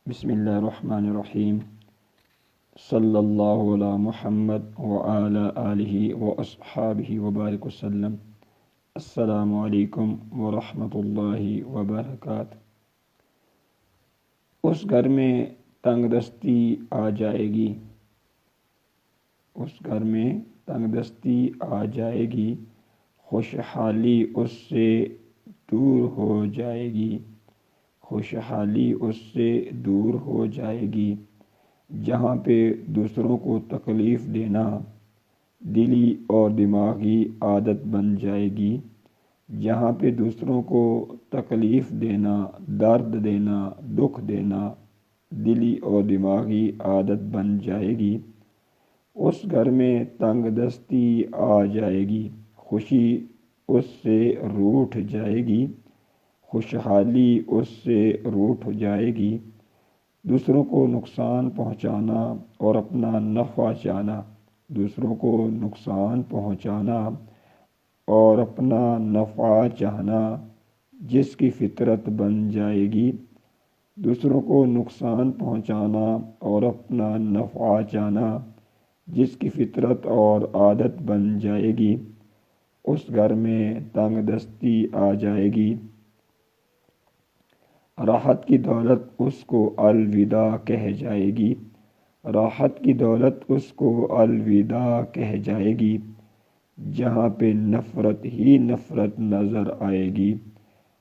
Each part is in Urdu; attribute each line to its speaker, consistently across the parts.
Speaker 1: بسم اللہ الرحمن الرحیم صلی اللہ علی محمد وعلی آلہ واصحابہ وبارک وسلم۔ السلام علیکم ورحمۃ اللہ وبرکاتہ۔ اس گھر میں تنگ دستی آ جائے گی، اس گھر میں تنگ دستی آ جائے گی، خوشحالی اس سے دور ہو جائے گی، خوشحالی اس سے دور ہو جائے گی۔ جہاں پہ دوسروں کو تکلیف دینا دلی اور دماغی عادت بن جائے گی، جہاں پہ دوسروں کو تکلیف دینا، درد دینا، دکھ دینا دلی اور دماغی عادت بن جائے گی، اس گھر میں تنگ دستی آ جائے گی، خوشی اس سے روٹھ جائے گی، خوشحالی اس سے روٹھ جائے گی۔ دوسروں کو نقصان پہنچانا اور اپنا نفع چاہنا، دوسروں کو نقصان پہنچانا اور اپنا نفع چاہنا جس کی فطرت بن جائے گی، دوسروں کو نقصان پہنچانا اور اپنا نفع چاہنا جس کی فطرت اور عادت بن جائے گی، اس گھر میں تنگ دستی آ جائے گی۔ راحت کی دولت اس کو الوداع کہہ جائے گی، راحت کی دولت اس کو الوداع کہہ جائے گی۔ جہاں پہ نفرت ہی نفرت نظر آئے گی،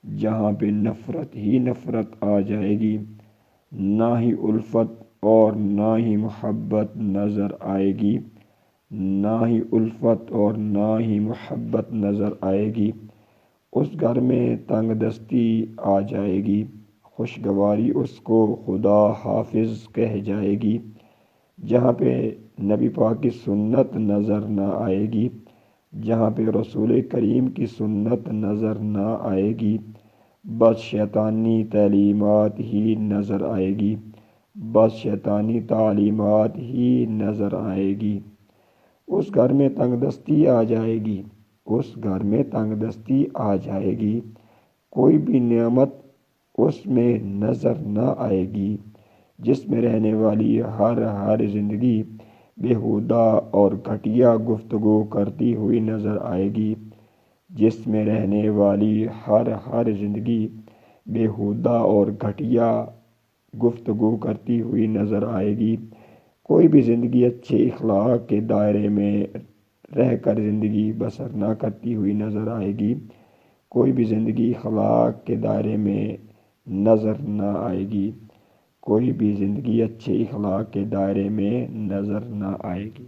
Speaker 1: جہاں پہ نفرت ہی نفرت آ جائے گی، نہ ہی الفت اور نہ ہی محبت نظر آئے گی، نہ ہی الفت اور نہ ہی محبت نظر آئے گی، اس گھر میں تنگ دستی آ جائے گی، خوشگواری اس کو خدا حافظ کہہ جائے گی۔ جہاں پہ نبی پاک کی سنت نظر نہ آئے گی، جہاں پہ رسول کریم کی سنت نظر نہ آئے گی، بس شیطانی تعلیمات ہی نظر آئے گی، بس شیطانی تعلیمات ہی نظر آئے گی، اس گھر میں تنگ دستی آ جائے گی، اس گھر میں تنگ دستی آ جائے گی، کوئی بھی نعمت اس میں نظر نہ آئے گی، جس میں رہنے والی ہر زندگی بیہودہ اور گھٹیا گفتگو کرتی ہوئی نظر آئے گی، جس میں رہنے والی ہر زندگی بیہودہ اور گھٹیا گفتگو کرتی ہوئی نظر آئے گی۔ کوئی بھی زندگی اچھے اخلاق کے دائرے میں رہ کر زندگی بسر نہ کرتی ہوئی نظر آئے گی، کوئی بھی زندگی اخلاق کے دائرے میں نظر نہ آئے گی، کوئی بھی زندگی اچھے اخلاق کے دائرے میں نظر نہ آئے گی۔